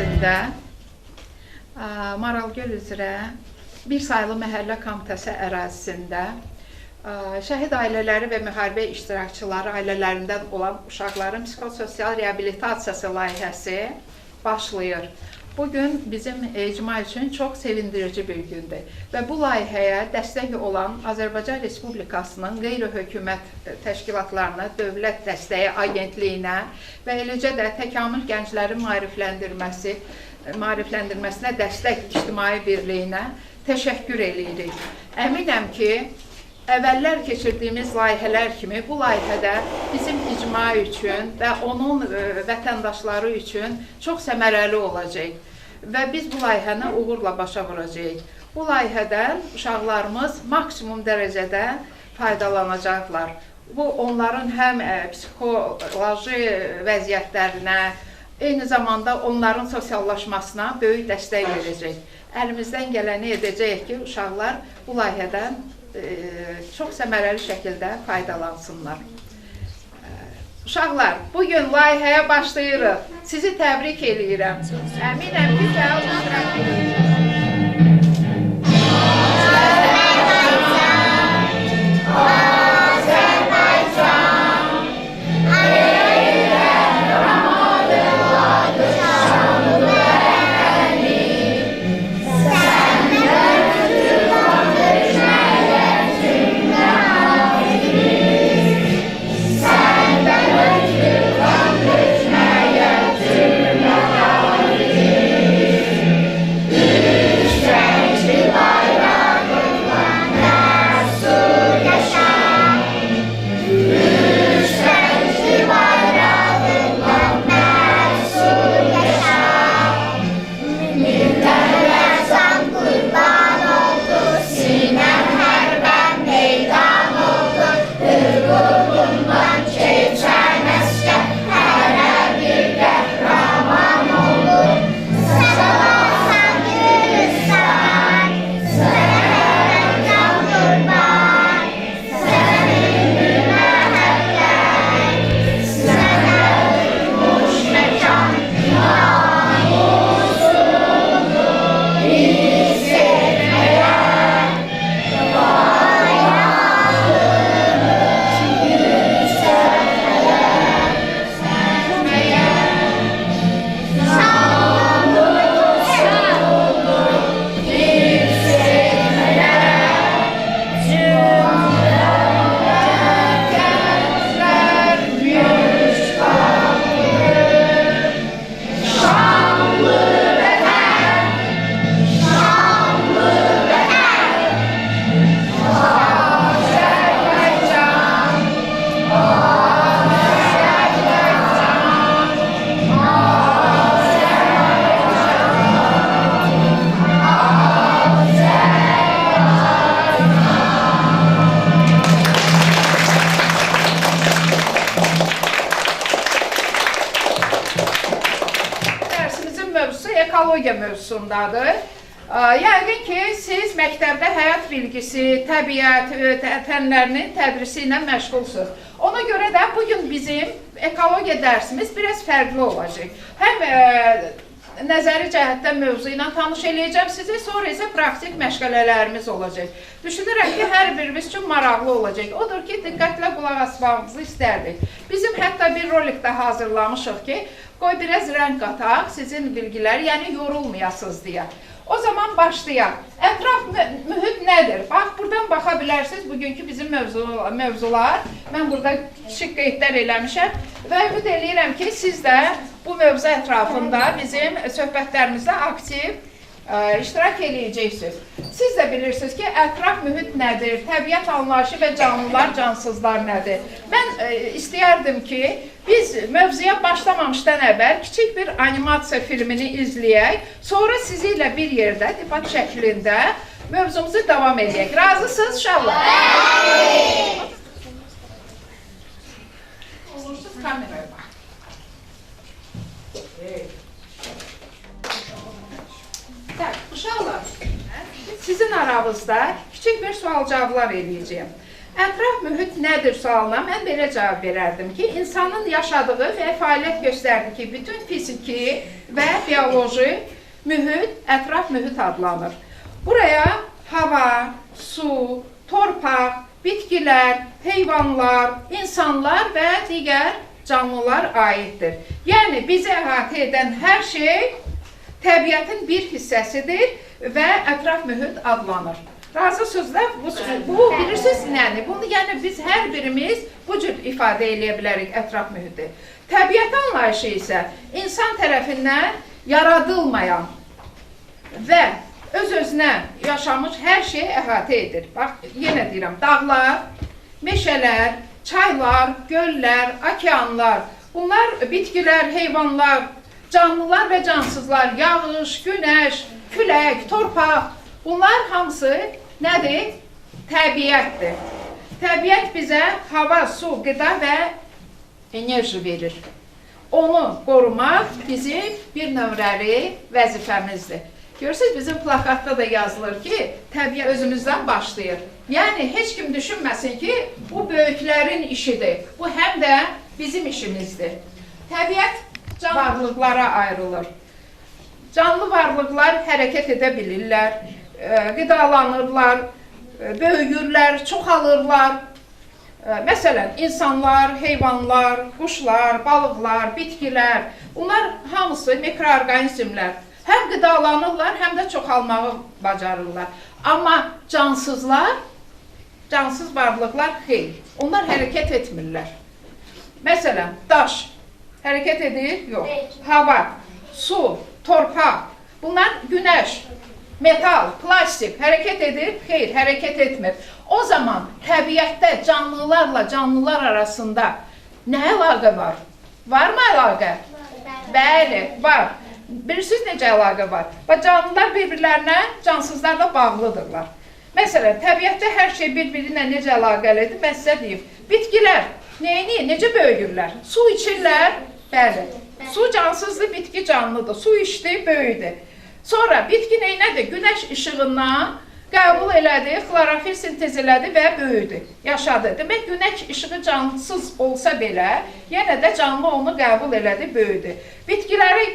ərazisində Maralgöl üzrə bir sayılı məhəllə komitəsi ərazisində şəhid ailələri və müharibə iştirakçıları ailələrindən olan uşaqların psixososial reabilitasiyası layihəsi başlayır. Bugün bizim icma üçün çox sevindirici bir gündür və bu layihəyə dəstək olan Azərbaycan Respublikasının qeyri-hökumət təşkilatlarına, dövlət dəstəyi agentliyinə və eləcə də təkamül gənclərin maarifləndirməsinə dəstək ictimai birliyinə təşəkkür edirik. Əminəm ki, əvvəllər keçirdiyimiz layihələr kimi bu layihədə bizim icma üçün və onun vətəndaşları üçün çox səmərəli olacaq və biz bu layihəni uğurla başa vuracağıq. Bu layihədən uşaqlarımız maksimum dərəcədə faydalanacaqlar. Bu onların həm psixoloji vəziyyətlərinə, eyni zamanda onların sosiallaşmasına böyük dəstək verəcək. Əlimizdən gələni edəcəyik ki, uşaqlar bu layihədən çox səmərəli şəkildə faydalansınlar. Uşaqlar, bugün layihəyə başlayırıq. Sizi təbrik edirəm. Əminəm ki, fəal iştirak edəcəksiniz. Ekologiya mövzusundadır. Yəqin ki, siz məktəbdə həyat bilgisi, təbiət, fənlərinin tədrisi ilə məşğulsunuz. Ona görə də bugün bizim ekologiya dərsimiz biraz fərqli olacaq. Həm nəzəri cəhətdən mövzu ilə tanış eləyəcəm sizi, sonra isə praktik məşğələlərimiz olacaq. Düşünürəm ki, hər birimiz üçün maraqlı olacaq. Odur ki, diqqətlə qulaq asmağınızı istərdik. Bizim hətta bir rolikdə hazırlamışıq ki, qoy biraz rəng qataq, sizin bilgiləri, yəni yorulmayasınız deyə. O zaman başlayaq. Ətraf mühit nədir? Bax, buradan baxa bilərsiniz bugünkü bizim mövzular. Mən burada kiçik qeydlər eləmişəm və ümid eləyirəm ki, siz də bu mövzu ətrafında bizim söhbətlərimizdə aktiv iştirak eləyəcəksiniz. Siz də bilirsiniz ki, ətraf mühit nədir, təbiət anlayışı və canlılar, cansızlar nədir? Mən istəyərdim ki, biz mövzuya başlamamışdan əvvəl kiçik bir animasiya filmini izləyək, sonra sizi ilə bir yerdə, debat şəklində mövzumuzu davam edək. Razısınız inşallah? Olursuz kameraya bax. Uşaqlar, sizin aranızda kiçik bir sual-cavablar eləyəcəyim. Ətraf mühit nədir sualına mən belə cavab verərdim ki, insanın yaşadığı və fəaliyyət göstərdiyi bütün fiziki və bioloji mühit ətraf mühit adlanır. Buraya hava, su, torpaq, bitkilər, heyvanlar, insanlar və digər canlılar aiddir. Yəni, bizi əhatə edən hər şey təbiətin bir hissəsidir və ətraf mühit adlanır. Razısınız da, bu bilirsiniz nədir? Bunu yəni biz hər birimiz bu cür ifadə edə bilərik ətraf mühiti. Təbiət anlayışı isə insan tərəfindən yaradılmayan və öz-özünə yaşamış hər şeyi əhatə edir. Bax, yenə deyirəm, dağlar, meşələr, çaylar, göllər, okeanlar, bunlar bitkilər, heyvanlar, canlılar və cansızlar, yağış, günəş, külək, torpaq, bunlar hamısı nədir? Təbiətdir. Təbiət bizə hava, su, qida və enerji verir. Onu qorumaq bizim bir nömrəli vəzifəmizdir. Görürsünüz, bizim plakatda da yazılır ki, təbiət özümüzdən başlayır. Yəni, heç kim düşünməsin ki, bu böyüklərin işidir. Bu həm də bizim işimizdir. Təbiət canlı varlıqlara ayrılır. Canlı varlıqlar hərəkət edə bilirlər, qidalanırlar, böyüyürlər, çoxalırlar. Məsələn, insanlar, heyvanlar, quşlar, balıqlar, bitkilər, bunlar hamısı mikroorqanizmlər. Həm qidalanırlar, həm də çoxalmağı bacarırlar. Amma cansızlar, cansız varlıqlar xeyr. Onlar hərəkət etmirlər. Məsələn, daş hərəkət edir? Yox. Hava, su, torpaq, bunlar günəş, metal, plastik hərəkət edir? Xeyr, hərəkət etmir. O zaman təbiətdə canlılarla canlılar arasında nə əlaqə var? Varmı əlaqə? Bəli, var. Bilirsiniz necə əlaqə var? Canlılar bir-birlərinə, cansızlarla bağlıdırlar. Məsələn, təbiətdə hər şey bir-biri ilə necə əlaqəlidir? Mən sizə deyim. Bitkilər necə böyüyürlər? Su içirlər? Bəli. Su cansızdır, bitki canlıdır. Su içdi, böyüdü. Sonra bitki neynədir? Günəş işığından qəbul elədi, xlorofil sintez elədi və böyüdü, yaşadı. Demək, günəş işığı cansız olsa belə, yenə də canlı onu qəbul elədi, böyüdü. Bitkiləri,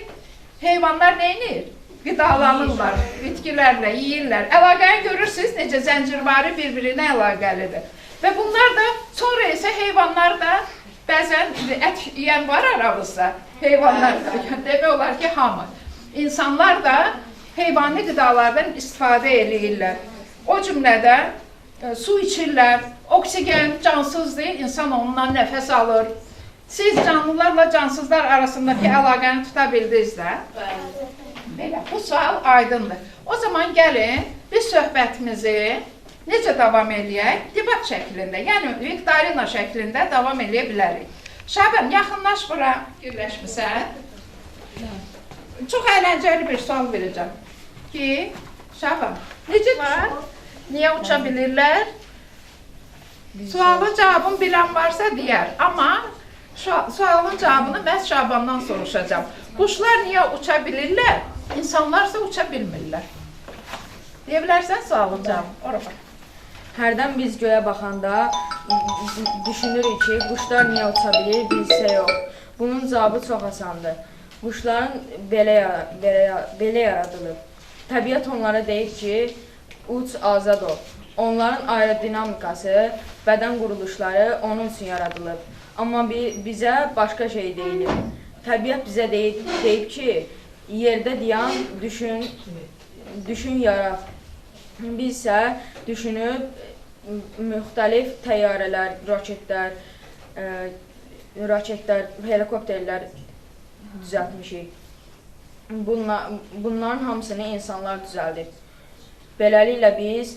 heyvanlar neynir? Qidalanırlar, bitkilərlə yeyirlər. Əlaqəni görürsünüz, necə zəncirvari bir-birinə əlaqəlidir. Və bunlar da, sonra isə heyvanlar da, bəzən ət yeyən var aramızda, heyvanlar da, demək olar ki, hamı. İnsanlar da heyvani qidalardan istifadə edirlər. O cümlədə su içirlər, oksigen cansızdır, insan onunla nəfəs alır. Siz canlılarla cansızlar arasındakı əlaqəni tuta bildiniz də? Belə, bu sual aydındır. O zaman gəlin, biz söhbətimizi necə davam eləyək? Debat şəklində, yəni viktorina şəklində davam eləyə bilərik. Şaban, yaxınlaş bura, birləşmirsən. Çox əyləncəli bir sual verəcəm ki, Şaban, necə var? Niyə uça bilirlər? Sualın cavabını bilən varsa deyər, amma sualın cavabını məhz Şabandan soruşacağım. Quşlar niyə uça bilirlər? İnsanlarsa uça bilmirlər. Deyə bilərsən sualın cavabını? Ora bax. Hərdən biz göyə baxanda düşünürük ki, quşlar niyə uça bilir, bilsə yox. Bunun cavabı çox asandır. Quşların belə yaradılıb. Təbiət onlara deyir ki, uç, azad ol. Onların aerodinamikası, bədən quruluşları onun üçün yaradılıb. Amma bizə başqa şey deyilir. Təbiət bizə deyib ki, yerdə dayan, düşün, yarat. Biz isə düşünüb, müxtəlif təyyarələr, raketlər, helikopterlər düzəltmişik. Bunların hamısını insanlar düzəldib. Beləliklə biz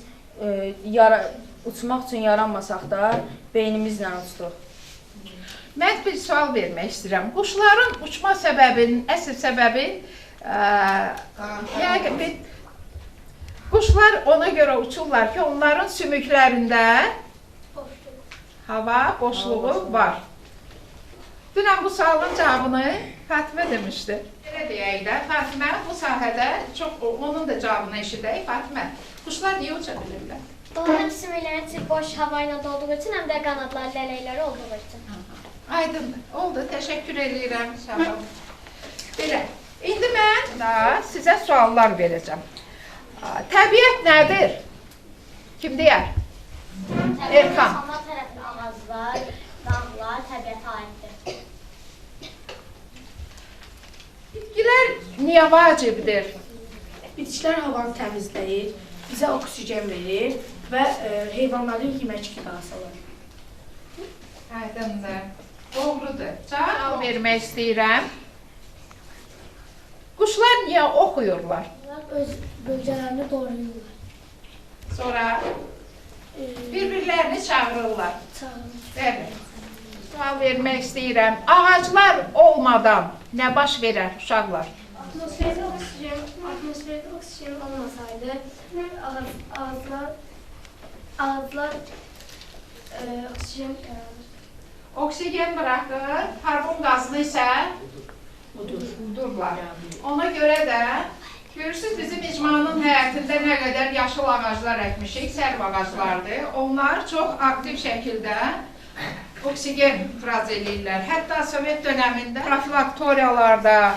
uçmaq üçün yaranmasaq da beynimizlə uçduq. Mən bir sual vermək istəyirəm. Quşların uçma səbəbinin, əsl səbəbi, quşlar ona görə uçurlar ki, onların sümüklərində hava boşluğu var. Dünən bu sualın cavabını Fatimə demişdi. Belə deyək də, Fatimə bu sahədə onun da cavabını eşidək. Fatimə, quşlar niyə uça bilirlər? O hem sümüklərin içi boş havayla dolduğu için hem de qanadları, lələkləri olduğu için. Aydın oldu. Təşəkkür edirəm. Sağ olun. Belə. İndi mən da sizə suallar verəcəm. Təbiət nədir? Kim deyər? Erkan. İnsanlar tərəfindən ağaclar, dağlar təbiətə aiddir. Bitkilər niyə vacibdir? Bitkilər havanı təmizləyir, bizə oksigen verir və heyvanların yemək qidası alır. Aydındır. Doğrudur. Cavab vermək istəyirəm. Quşlar niyə oxuyurlar? Öz bölgələrini qoruyurlar. Sonra bir-birlərini çağırırlar. Bəli. Sual vermək istəyirəm. Ağaclar olmadan nə baş verər uşaqlar? Atmosferdə oksigen olmasaydı, ağaclar oksigen Oksigen bırakır, karbon qazını isə udurlar. Ona görə də görürsünüz bizim icmanın həyətində nə qədər yaşıl ağaclar əkmişik, sərv ağaclardır. Onlar çox aktiv şəkildə oksigen ifraz edirlər. Hətta Sovet dönəmində profilaktoriyalarda,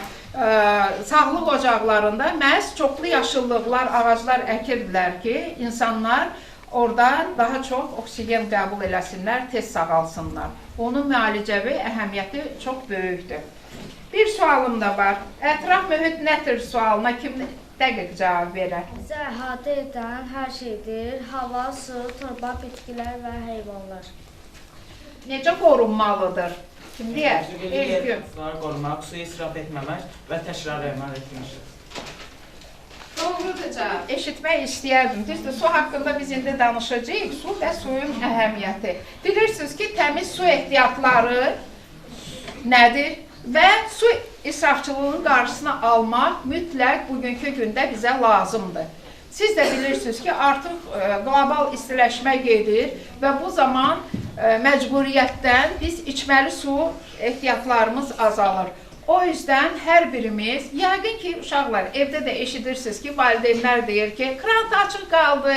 sağlıq ocaqlarında məhz çoxlu yaşıllıqlar, ağaclar əkirdilər ki, insanlar oradan daha çox oksigen qəbul eləsinlər, tez sağalsınlar. Onun müalicəvi əhəmiyyəti çox böyükdür. Bir sualım da var. Ətraf mühit nədir sualına kim dəqiq cavab verər? Bizə əhatə edən hər şeydir. Hava, su, torpaq, bitkilər və heyvanlar. Necə qorunmalıdır? Kim deyər? Elgün. Suları qorumaq, suyu israf etməmək və təkrar emal etmək. Doğrudur cavab. Eşitmək istəyərdim. Düzdür, su haqqında biz indi danışacağıq. Su və suyun əhəmiyyəti. Bilirsiniz ki, təmiz su ehtiyatları nədir? Və su israfçılığının qarşısını almaq mütləq bugünkü gündə bizə lazımdır. Siz də bilirsiniz ki, artıq qlobal istiləşmə gedir və bu zaman məcburiyyətdən biz içməli su ehtiyatlarımız azalır. O yüzden hər birimiz, yəqin ki, uşaqlar, evdə də eşidirsiniz ki, valideynlər deyir ki, kran açıq qaldı,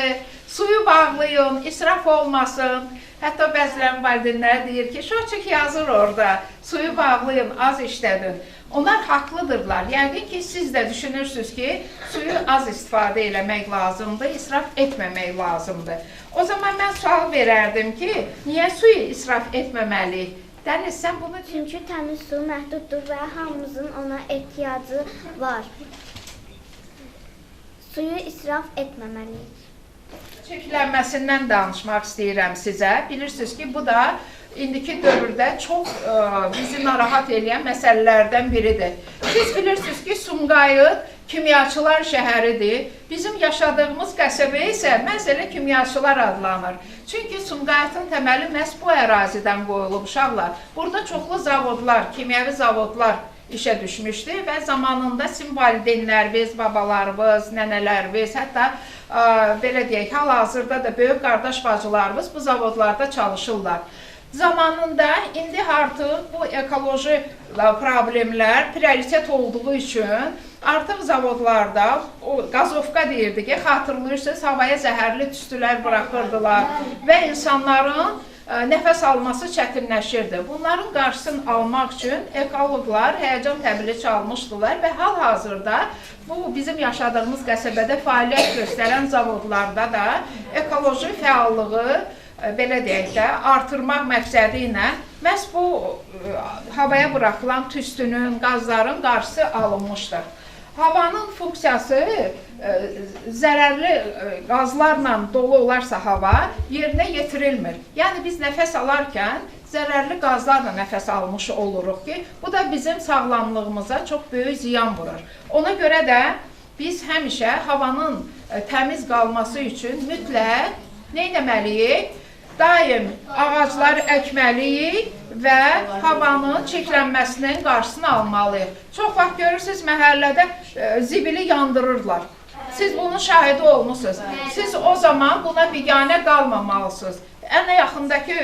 suyu bağlayın, israf olmasın. Hətta bəzilən valideynlər deyir ki, şoçuk yazır orada, suyu bağlayın, az işlədin. Onlar haqlıdırlar. Yəqin ki, siz də düşünürsünüz ki, suyu az istifadə eləmək lazımdır, israf etməmək lazımdır. O zaman mən sual verərdim ki, niyə suyu israf etməməliyik? Dəniz, sən bunu... Çünki təmiz su məhduddur və hamımızın ona ehtiyacı var. Suyu israf etməməliyik. Çirklənməsindən danışmaq istəyirəm sizə. Bilirsiniz ki, bu da indiki dövrdə çox bizi narahat edən məsələlərdən biridir. Siz bilirsiniz ki, Sumqayıt kimyaçılar şəhəridir. Bizim yaşadığımız qəsəbə isə məsələ kimyaçılar adlanır. Çünki Sumqayıtın təməli məhz bu ərazidən qoyulub uşaqlar. Burada çoxlu zavodlar, kimyəvi zavodlar işə düşmüşdü və zamanında sizin valideynləriniz, babalarınız, nənələriniz, hətta belə deyək, hal-hazırda da böyük qardaş bacılarımız bu zavodlarda çalışırlar. Zamanında indi artıq bu ekoloji problemlər prioritet olduğu üçün artıq zavodlarda qazovka deyirdi ki, xatırlayırsınız, havaya zəhərli tüstülər buraxırdılar və insanların nəfəs alması çətinləşirdi. Bunların qarşısını almaq üçün ekoloqlar həyəcan təbili çalmışdılar və hal-hazırda bu bizim yaşadığımız qəsəbədə fəaliyyət göstərən zavodlarda da ekoloji fəallığı belə deyək də, artırmaq məqsədi ilə məhz bu havaya buraxılan tüstünün, qazların qarşısı alınmışdır. Havanın funksiyası zərərli qazlarla dolu olarsa hava yerinə yetirilmir. Yəni biz nəfəs alarkən zərərli qazlarla nəfəs almış oluruq ki, bu da bizim sağlamlığımıza çox böyük ziyan vurur. Ona görə də biz həmişə havanın təmiz qalması üçün mütləq nə etməliyik? Daim ağacları əkməliyik və havanın çirklənməsinin qarşısını almalıyıq. Çox vaxt görürsünüz, məhəllədə zibili yandırırlar. Siz bunun şahidi olmuşsunuz. Siz o zaman buna biganə qalmamalısınız. Ən yaxındakı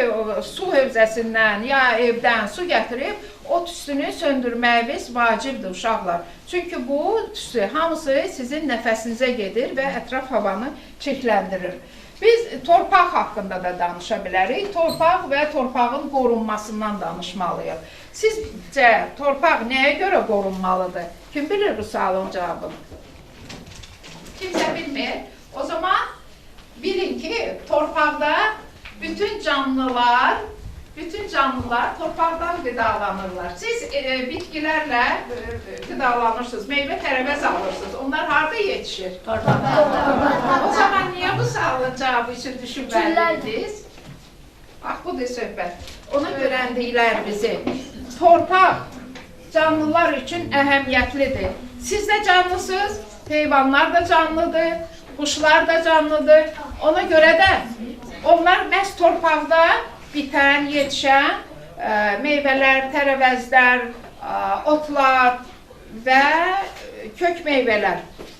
su hövzəsindən ya evdən su gətirib o tüstünü söndürməyiniz vacibdir uşaqlar. Çünki bu tüstü hamısı sizin nəfəsinizə gedir və ətraf havanı çirkləndirir. Biz torpaq haqqında da danışa bilərik. Torpaq və torpağın qorunmasından danışmalıyıq. Sizcə torpaq nəyə görə qorunmalıdır? Kim bilir bu sualın cavabını? Kimsə bilmir. O zaman bilin ki, torpaqda bütün canlılar torpaqdan qidalanırlar. Siz bitkilərlə qidalanırsınız, meyvə tərəvəz alırsınız. Onlar harada yetişir? O zaman niyə bu sualın cavabı üçün düşünməliydiniz? Bax, budur söhbət. Onu öyrəndiklər bizi. Torpaq canlılar üçün əhəmiyyətlidir. Siz də canlısınız, heyvanlar da canlıdır, quşlar da canlıdır. Ona görə də onlar məhz torpaqda bitən, yetişən meyvələr, tərəvəzlər, otlar və kök meyvələr.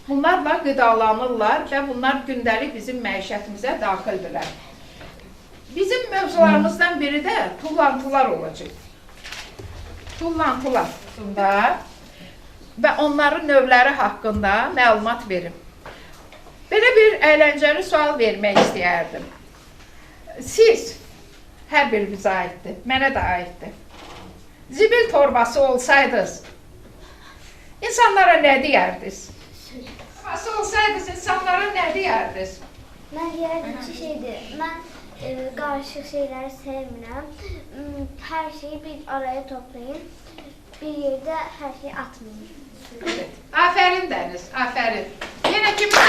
Bunlarla qidalanırlar və bunlar gündəlik bizim məişətimizə daxildirlər. Bizim mövzularımızdan biri də tullantılar olacaq. Tullantılar və onların növləri haqqında məlumat verim. Belə bir əyləncəli sual vermək istəyərdim. Siz, hər birinizə aiddir, mənə də aiddir. Zibil torbası olsaydınız, insanlara nə deyərdiniz? Torbası olsaydınız, insanlara nə deyərdiniz? Mən deyərdim ki, mən qarışıq şeyləri sevmirəm. Hər şeyi bir araya toplayın, bir yerdə hər şeyi atmayın. Afərin Dəniz, afərin. Yenə kimsə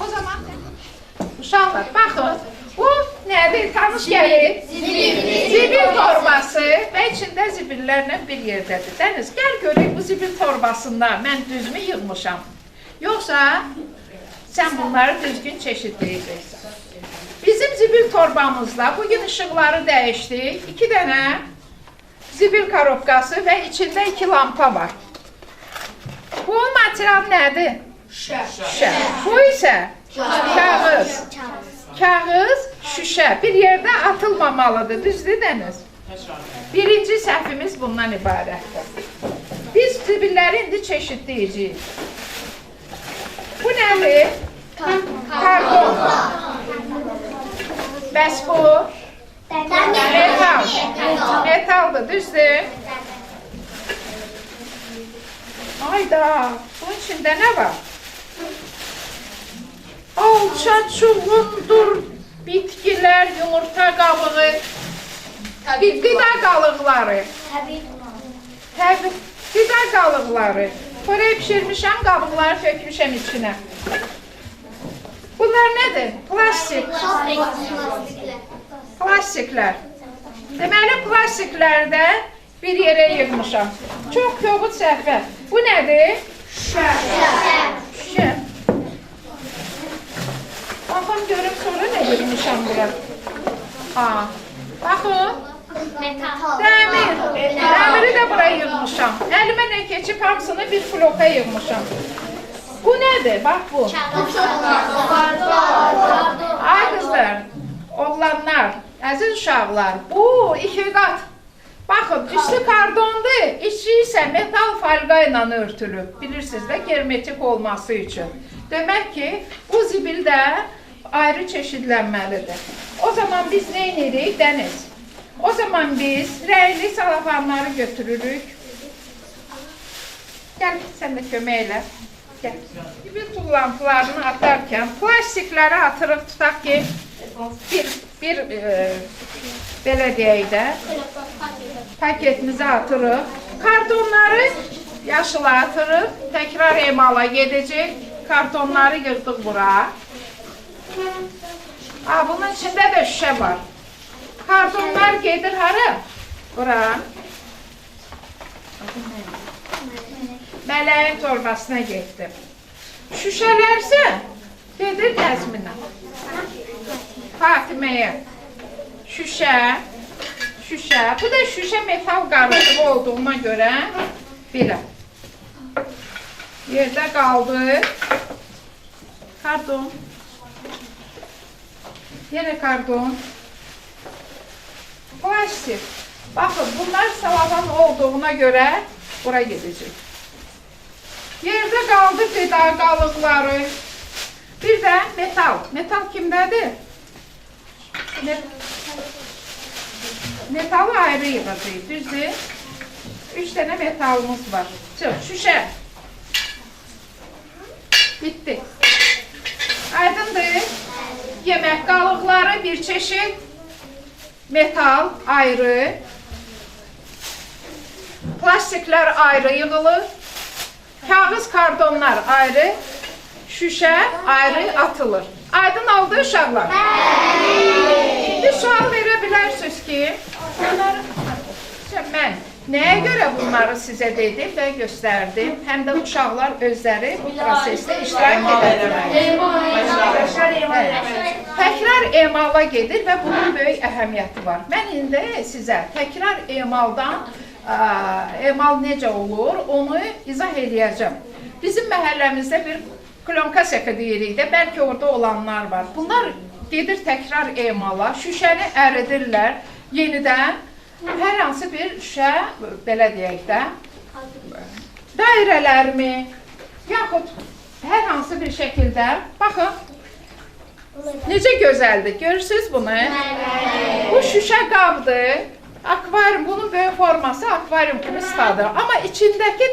O zaman uşaqlar, baxın, bu nədir? Tanış gəlir. Zibil torbası və içində zibillərlə bir yerdədir. Dəniz, gəl görək bu zibil torbasında mən düzmü yığmışam? Yoxsa sən bunları düzgün çeşidləyəcəksən. Bizim zibil torbamızda bugün işıqları dəyişdik. 2 dənə zibil korobkası və içində 2 lampa var. Bu material nədir? Şüşə. Bu isə kağız. Kağız, şüşə. Bir yerdə atılmamalıdır. Düzdür Dəniz? Birinci səhvimiz bundan ibarətdir. Biz zibilləri indi çeşidləyəcəyik. Bu nədir? Karbon. Bəs bu? Metal. Metaldır, düzdür? Ayda, bunun içində nə var? Alça, çuğundur, bitkilər, yumurta qabığı, qida qalıqları. Qida qalıqları. Xörək pişirmişəm, qabıqları tökmüşəm içinə. Bunlar nədir? Plastik. Plastiklər. Deməli, plastiklərdə bir yerə yığmışam. Çox kobud səhvə. Bu nədir? Şüşə. Baxın, görüm sonra nə yığmışam bura? Baxın. Dəmir. Dəmiri də bura yığmışam. Əlimə nə keçib hamısını bir bloka yığmışam. Bu nədir? Bax bu. Ay qızlar, oğlanlar, əziz uşaqlar, bu 2 qat. Baxın, üstü kardondur, içi isə metal falqa ilə örtülüb. Bilirsiniz də, germetik olması üçün. Demək ki, bu zibil də ayrı çeşidlənməlidir. O zaman biz nə edirik? Dəniz. O zaman biz rəyli salafanları götürürük. Gəl, sən də kömək elə. Gəl. Zibil tullantılarını atarkən plastikləri atırıq, tutaq ki, belə deyək də, paketimizi atırıq. Kartonları yaşıla atırıq, təkrar emala gedəcək. Kartonları yığdıq bura. Bunun içində də şüşə var. Kartonlar gedir hara? Bura. Mələyin torbasına getdim. Şüşələrsə gedir Nəzminə. Fatiməyə. Şüşə. Bu da şüşə metal qarışığı olduğuna görə belə. Yerdə qaldı. Kardon. Yenə kardon. Plastik. Baxın, bunlar salavan olduğuna görə bura gedəcək. Yerdə qaldı pedal qalıqları. Bir də metal. Metal kimdədir? Metalı ayrı yığacaq, düzdür? 3 dənə metalımız var. Çox, şüşə. Bitti. Aydındır. Yemək qalıqları bir çeşit. Metal ayrı. Plastiklər ayrı yığılır. Kağız, kartonlar ayrı. Şüşə ayrı atılır. Aydın oldu uşaqlar? Bir sual verə bilərsiniz ki, mən nəyə görə bunları sizə dedim və göstərdim? Həm də uşaqlar özləri bu prosesdə iştirak edir. Təkrar emala gedir və bunun böyük əhəmiyyəti var. Mən indi sizə təkrar emaldan emal necə olur, onu izah edəcəm. Bizim məhəlləmizdə bir klonkasiyaka deyirik də, bəlkə orada olanlar var. Bunlar gedir təkrar emala, şüşəni əridirlər, yenidən hər hansı bir şüşə, belə deyək də, dairələrmi, yaxud hər hansı bir şəkildə, baxın, necə gözəldir, görürsünüz bunu? Bu şüşə qabdır, akvarium, bunun böyük forması akvarium kimi istadır. Amma içindəki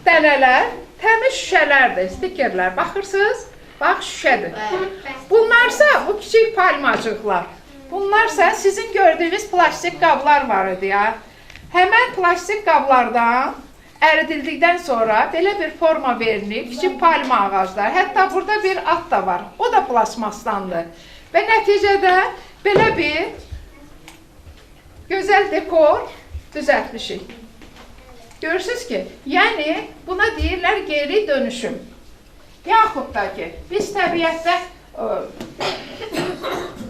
dənələr təmiz şüşələrdir, stikerlər. Baxırsınız, bax şüşədir. Bunlarsa bu kiçik palmacıqlar. Bunlarsa sizin gördüyünüz plastik qablar var idi ya. Həmən plastik qablardan əridildikdən sonra belə bir forma verilir, kiçik palma ağaclar. Hətta burada bir at da var, o da plasmasdandır. Və nəticədə belə bir gözəl dekor düzəltmişik. Görürsünüz ki, yəni buna deyirlər geri dönüşüm. Yaxud da ki, biz təbiətdə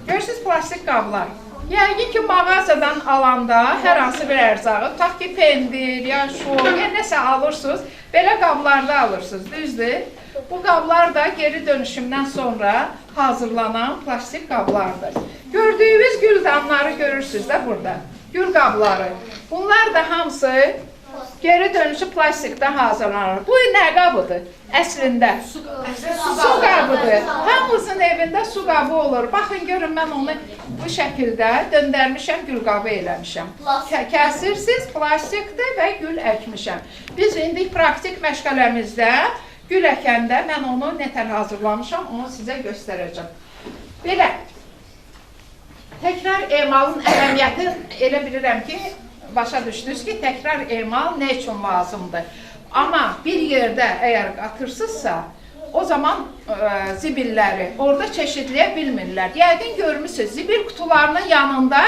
görürsünüz plastik qablar. Yəqin ki, mağazadan alanda hər hansı bir ərzağı, tutaq ki, pendir, ya şol, ya nəsə alırsınız, belə qablarda alırsınız, düzdür? Bu qablar da geri dönüşümdən sonra hazırlanan plastik qablardır. Gördüyünüz güldanları görürsünüz də burada, gül qabları. Bunlar da hamısı geri dönüşü plastikdən hazırlanır. Bu nə qabıdır? Əslində su qabıdır. Hamımızın evində su qabı olur. Baxın, görün, mən onu bu şəkildə döndərmişəm, gül qabı eləmişəm. Kəsirsiz plastikdir və gül əkmişəm. Biz indi praktik məşğələmizdə gül əkəndə mən onu nətər hazırlamışam, onu sizə göstərəcəm. Belə, təkrar emalın əhəmiyyəti elə bilirəm ki, başa düşdünüz ki, təkrar emal nə üçün lazımdır? Amma bir yerdə əgər qatırsınızsa, o zaman zibilləri orada çeşidləyə bilmirlər. Yəqin görmüsünüz, zibil qutularının yanında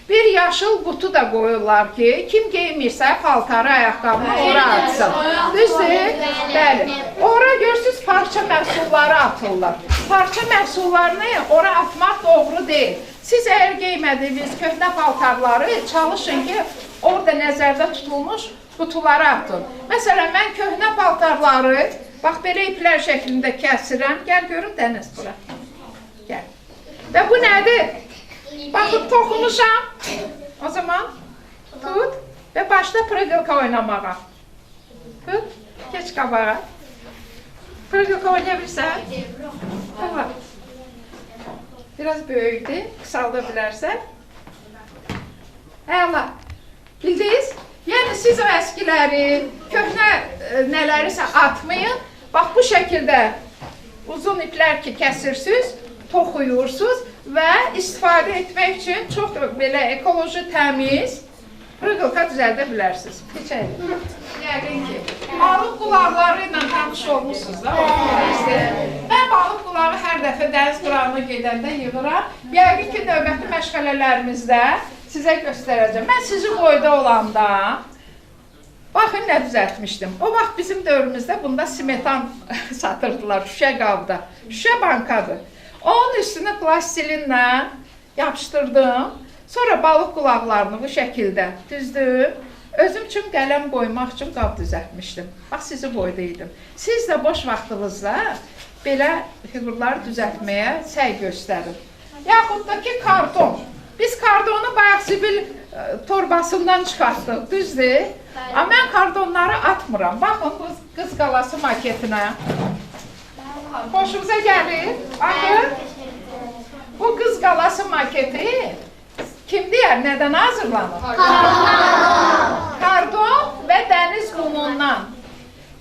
bir yaşıl qutu da qoyurlar ki, kim geymirsə paltarı, ayaqqabını ora atsın. Düzdür? Bəli. Ora görürsünüz, parça məhsulları atırlar. Parça məhsullarını ora atmaq doğru deyil. Siz əgər geymədiyiniz köhnə paltarları çalışın ki, orada nəzərdə tutulmuş qutulara atın. Məsələn, mən köhnə paltarları, bax, belə iplər şəklində kəsirəm. Gəl, görüm, dəniz bura. Gəl. Və bu nədir? Baxın, toxunuşam. O zaman tut və başla pırıqılka oynamağa. Tut, geç qabağa. Pırıqılka oynaya bilirsən? Tamam. Biraz böyükdür, qısalda bilərsən. Əla. Bildiniz? Yəni, siz o əskiləri, köhnə nələrisə atmayın. Bax, bu şəkildə uzun iplər ki, kəsirsiniz, toxuyursunuz və istifadə etmək üçün çox belə ekoloji təmiz pırıqılka düzəldə bilərsiniz. Keçək. Yəqin ki, balıq qulaqları ilə tanış olmuşsunuz da. Mən balıq qulağı hər dəfə dəniz qırağına gedəndə yığıram. Yəqin ki, növbəti məşğələlərimizdə sizə göstərəcəm. Mən sizin boyda olanda, baxın nə düzəltmişdim. O vaxt bizim dövrümüzdə bunda smetan satırdılar, şüşə qabda. Şüşə bankadır. Onun üstünə plastilinlə yapışdırdım. Sonra balıq qulaqlarını bu şəkildə düzdüm. Özüm üçün qələm qoymaq üçün qab düzəltmişdim. Bax, sizi boyda idim. Siz də boş vaxtınızda belə figurları düzəltməyə səy göstərin. Yaxud da ki, karton. Biz kardonu bayaq zibil torbasından çıxartdıq, düzdür? Amma mən kardonları atmıram. Baxın bu Qız Qalası maketinə. Xoşunuza gəlir. Baxın. Bu Qız Qalası maketi kim deyər, nədən hazırlanır? Kardon və dəniz qumundan.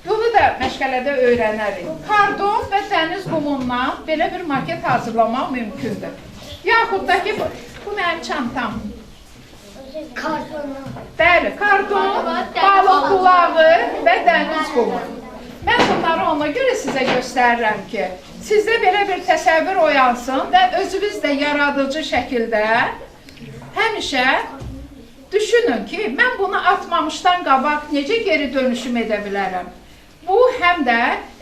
Bunu da məşğələdə öyrənərik. Kardon və dəniz qumundan belə bir maket hazırlamaq mümkündür. Yaxud da ki, bu mənim çantam. Bəli, kardon, balıq qulağı və dəniz qumu. Mən bunları ona görə sizə göstərirəm ki, sizdə belə bir təsəvvür oyansın və özünüz də yaradıcı şəkildə həmişə düşünün ki, mən bunu atmamışdan qabaq necə geri dönüşüm edə bilərəm. Bu, həm də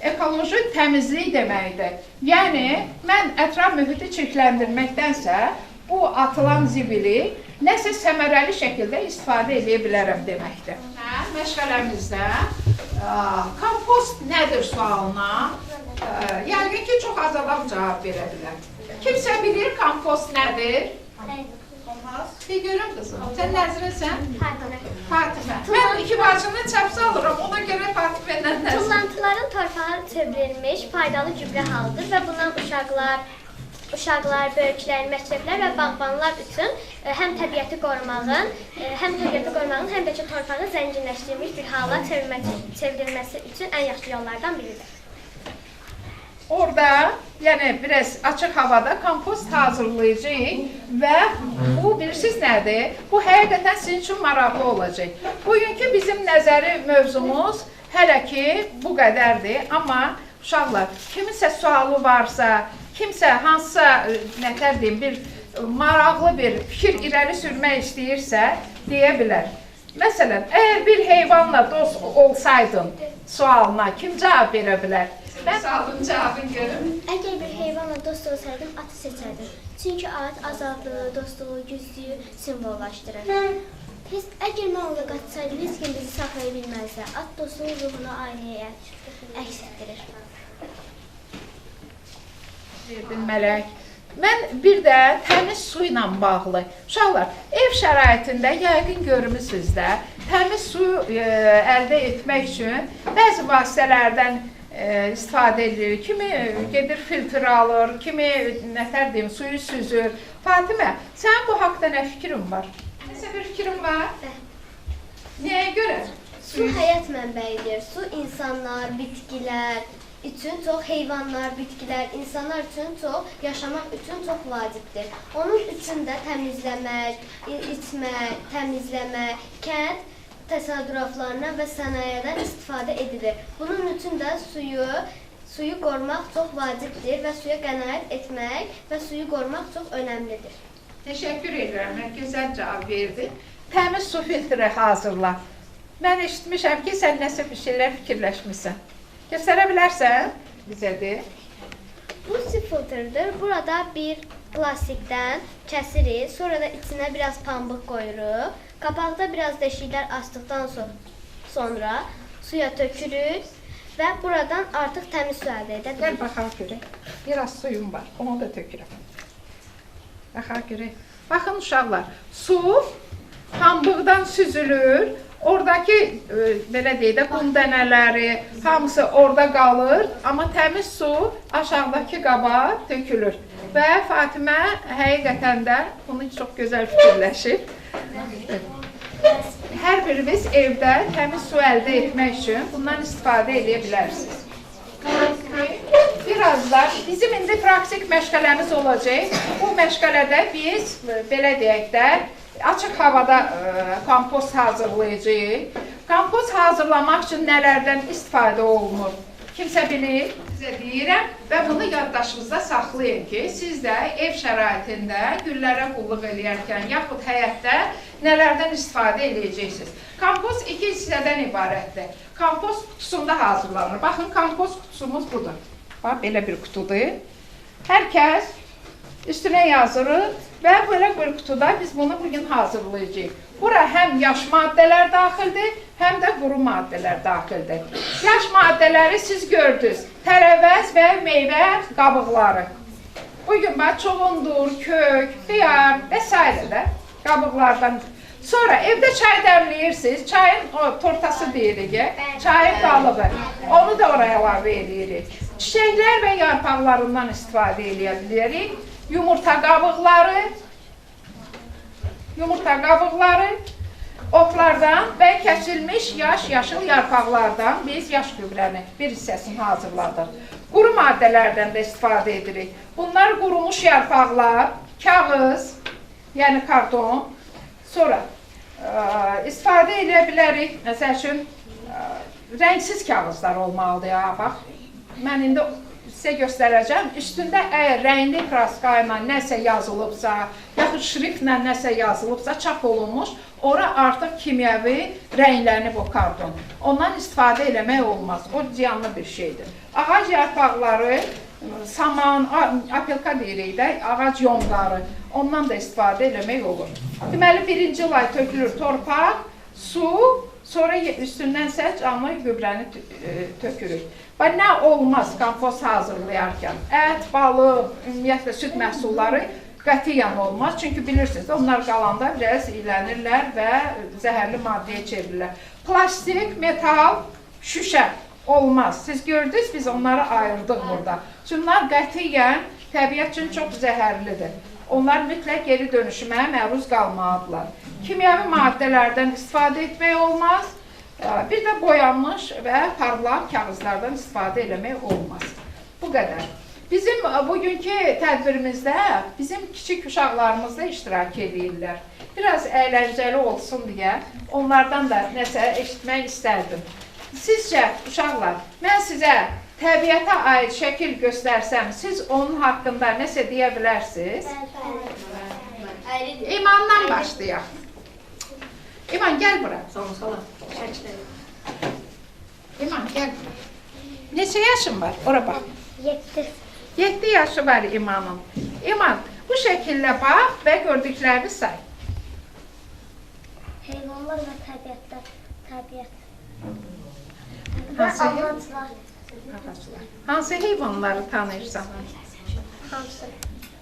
ekoloji təmizlik deməkdir. Yəni, mən ətraf mühiti çirkləndirməkdənsə, bu atılan zibili nəsə səmərəli şəkildə istifadə edə bilərəm deməkdir. Məşğələmizdə kompost nədir sualına, yəqin ki, çox az adam cavab verə bilər. Kimsə bilir kompost nədir? Bir görüm qızım, sən nəzrinsən? Fatimə. Mən iki bacını çəpsə alıram, ona görə Fatimə nəzrin. Tullantıların torpağa çevrilmiş faydalı gübrə halıdır və bundan uşaqlar, böyüklər, məktəblər və bağbanlar üçün həm təbiəti qorumağın, həm də ki, torpağı zənginləşdirilmiş bir hala çevrilməsi üçün ən yaxşı yollardan biridir. Orada, yəni biraz açıq havada kompost hazırlayacağıq və bu bilirsiniz nədir? Bu həqiqətən sizin üçün maraqlı olacaq. Bugünkü bizim nəzəri mövzumuz hələ ki bu qədərdir, amma uşaqlar, kiminsə sualı varsa, kimsə hansısa nətər deyim, bir maraqlı bir fikir irəli sürmək istəyirsə, deyə bilər. Məsələn, əgər bir heyvanla dost olsaydın sualına kim cavab verə bilər? Mən sualın cavabını görüm. Əgər bir heyvanla dost olsaydım, atı seçərdim. Çünki at azadlığı, dostluğu, güclüyü simvollaşdırır. Əgər mən onunla qaçsaydım, heç kim bizi saxlaya bilməzsə, at dostluğun ruhunu ailəyə əks etdirir. Mələk. Mən bir də təmiz su ilə bağlı. Uşaqlar, ev şəraitində yəqin görmüsünüz də, təmiz su əldə etmək üçün bəzi vasitələrdən istifadə edilir. Kimi gedir filtr alır, kimi nətər deyim, suyu süzür. Fatimə, sənin bu haqda nə fikrin var? Nəsə bir fikrin var? Nəyə görə? Su həyat mənbəyidir. Su insanlar, bitkilər üçün çox, heyvanlar, bitkilər, insanlar üçün çox, yaşamaq üçün çox vacibdir. Onun üçün də təmizləmək, içmək, təmizləmək, kənd təsərrüfatlarından və sənayədən istifadə edilir. Bunun üçün də suyu qorumaq çox vacibdir və suya qənaət etmək və suyu qorumaq çox önəmlidir. Təşəkkür edirəm, mən gözəl cavab verdin. Təmiz su filtri hazırla. Mən eşitmişəm ki, sən nəsə bir şeylər fikirləşmişsən. Göstərə bilərsən bizədir. Bu su filtrdir. Burada bir plastikdən kəsirik, sonra da içinə biraz pambıq qoyuruq. Qabaqda biraz deşiklər açdıqdan sonra suya tökürük və buradan artıq təmiz su əldə edə Gəl bilirik. baxaq görək. Biraz suyum var, onu da tökürəm. Baxaq görək. Baxın uşaqlar, su pambıqdan süzülür. Oradakı, belə deyək də, qum dənələri, hamısı orada qalır. Amma təmiz su aşağıdakı qaba tökülür. Və Fatimə həqiqətən də bunu çox gözəl fikirləşib. Hər birimiz evdə təmiz su əldə etmək üçün bundan istifadə edə bilərsiniz. Biraz da bizim indi praktik məşğələmiz olacaq. Bu məşğələdə biz, belə deyək də, açıq havada kompost hazırlayacağıq. Kompost hazırlamaq üçün nələrdən istifadə olunur? Kimsə bilir, sizə deyirəm və bunu yaddaşınızda saxlayın ki, siz də ev şəraitində güllərə qulluq eləyərkən, yaxud həyətdə nələrdən istifadə edəcəksiniz. Kompost iki hissədən ibarətdir. Kompost qutusunda hazırlanır. Baxın, kompost qutusumuz budur. Bax, belə bir qutudur. Hər kəs üstünə yazırıq və belə bir qutuda biz bunu bugün hazırlayacağıq. Bura həm yaş maddələr daxildir, həm də quru maddələr daxildir. Yaş maddələri siz gördünüz, tərəvəz və meyvə qabıqları. Bu bugün bax çovundur, kök, xiyar və s. də qabıqlardan. Sonra evdə çay dəmləyirsiniz. Çayın o tortası deyirik, çayın qalığı. Onu da oraya əlavə edirik. Çiçəklər və yarpaqlarından istifadə edə bilərik. Yumurta qabıqları, otlardan və kəsilmiş yaşıl yarpaqlardan biz yaş gübrəni bir hissəsini hazırladıq. Quru maddələrdən də istifadə edirik. Bunlar qurumuş yarpaqlar, kağız, yəni karton. Sonra istifadə edə bilərik. Məsəl üçün, rəngsiz kağızlar olmalıdır ya, bax. Mən indi sizə göstərəcəm. Üstündə əgər rəngli kraska ilə nəsə yazılıbsa, yaxud şriftlə nəsə yazılıbsa, çap olunmuş, ora artıq kimyəvi rənglənib o karton. Ondan istifadə eləmək olmaz. O ziyanlı bir şeydir. Ağac yarpaqları, saman, apelka deyirik də, ağac yonqarı, ondan da istifadə eləmək olur. Deməli, birinci lay tökülür torpaq, su, sonra üstündən isə canlı gübrəni tökürük. Və nə olmaz kompost hazırlayarkən? Ət, balıq, ümumiyyətlə süd məhsulları qətiyyən olmaz. Çünki bilirsiniz, onlar qalanda biraz iylənirlər və zəhərli maddəyə çevrilir. Plastik, metal, şüşə olmaz. Siz gördünüz, biz onları ayırdıq burada. Bunlar qətiyyən təbiət üçün çox zəhərlidir. Onlar mütləq geri dönüşümə məruz qalmalıdırlar. Kimyəvi maddələrdən istifadə etmək olmaz. Bir də boyanmış və parlaq kağızlardan istifadə eləmək olmaz. Bu qədər. Bizim bugünkü tədbirimizdə bizim kiçik uşaqlarımız da iştirak edirlər. Biraz əyləncəli olsun deyə onlardan da nəsə eşitmək istərdim. Sizcə, uşaqlar, mən sizə təbiətə aid şəkil göstərsəm, siz onun haqqında nəsə deyə bilərsiniz? İmandan başlayaq. İman, gəl bura. İman, gəl bura. Neçə yaşın var? Ora bax. 7 yaşı var İmanın. İman, bu şəkillə bax və gördüklərini say. Heyvanlar və təbiət. Hansı Ağaclar. Hansı heyvanları tanıyırsan? Hansı?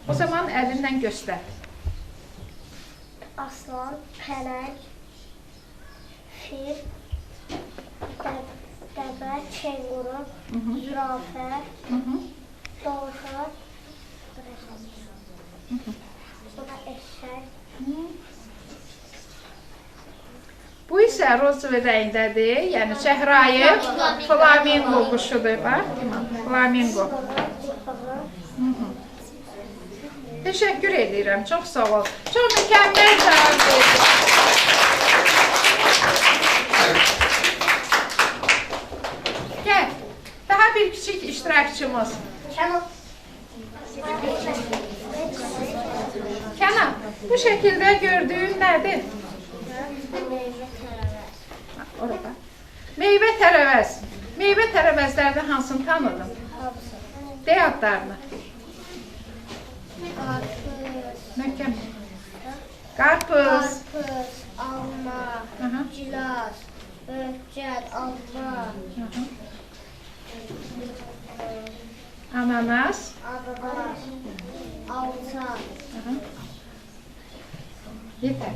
O zaman əlindən göstər. Aslan, pələng, fil, dəvə, kenguru, zürafə, dovşan, sonra eşək. Bu isə rozov rəngdədir, yəni çəhrayı flamingo quşudur, bax, flamingo. Təşəkkür edirəm, çox sağ ol. Çox mükəmməl cavab verdiniz. Gəl, daha bir kiçik iştirakçımız. Kənan, bu şəkildə gördüyün nədir? Orada. Meyvə tərəvəz. Meyvə tərəvəzlərdə hansını tanıdın? Dey adlarını. Mükəmməl. Qarpız. Alma, gilas, böğcət, alma, Ananas. alçaq, Yetər.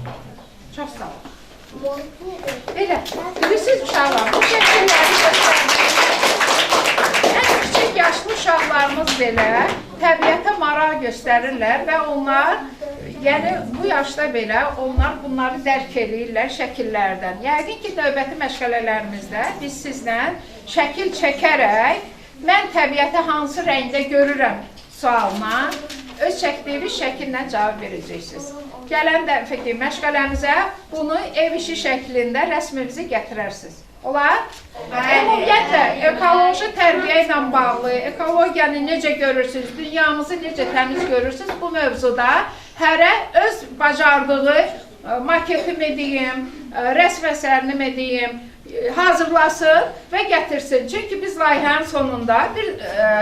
Çox sağ ol. Belə, bilirsiniz uşaqlar, bu şəkilləri göstərir. Ən kiçik yaşlı uşaqlarımız belə təbiətə maraq göstərirlər və onlar, yəni bu yaşda belə onlar bunları dərk edirlər şəkillərdən. Yəqin ki, növbəti məşğələlərimizdə biz sizlə şəkil çəkərək mən təbiəti hansı rəngdə görürəm sualına öz çəkdiyiniz şəkillə cavab verəcəksiniz. Gələn dəfəki məşğələmizə bunu ev işi şəklində rəsmimizi gətirərsiniz. Olar? Ümumiyyətlə, ekoloji tərbiyə ilə bağlı, ekologiyanı necə görürsünüz, dünyamızı necə təmiz görürsünüz, bu mövzuda hərə öz bacardığı maketimi deyim, rəsm əsərini mi deyim, hazırlasın və gətirsin. Çünki biz layihənin sonunda bir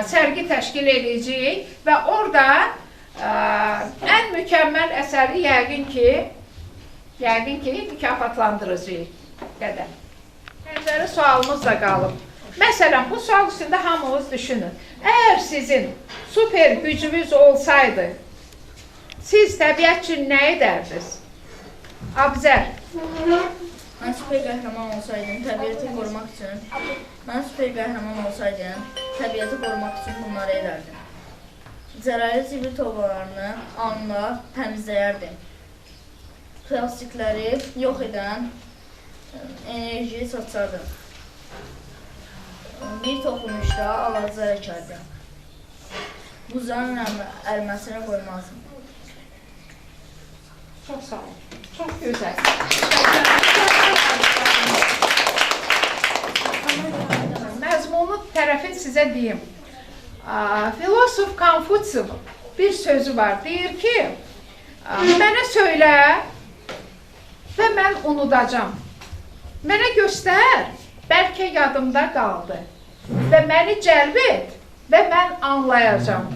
sərgi təşkil edəcəyik və orada ən mükəmməl əsəri yəqin ki mükafatlandıracağıq. Qədər. Bənzəri sualımız da qalıb. Məsələn, bu sual üstündə hamınız düşünün. Əgər sizin super gücünüz olsaydı, siz təbiət üçün nə edərdiniz? Abzər. Mən süper qəhrəman olsaydım, təbiəti qorumaq üçün, təbiəti qorumaq üçün bunları edərdim. Zərərli zibil torbalarını anla təmizləyərdim. Plastikləri yox edən enerjiyi saçardım. Bir toxunuşda ağaclar əkərdim. Buzların əriməsini qoymazdım. Çox sağ olun. Çox gözəl. Məzmunu tərəfin sizə deyim. Filosof Konfutsiyin bir sözü var. Deyir ki, mənə söylə və mən unudacam. Mənə göstər, bəlkə yadımda qaldı. Və məni cəlb et və mən anlayacam.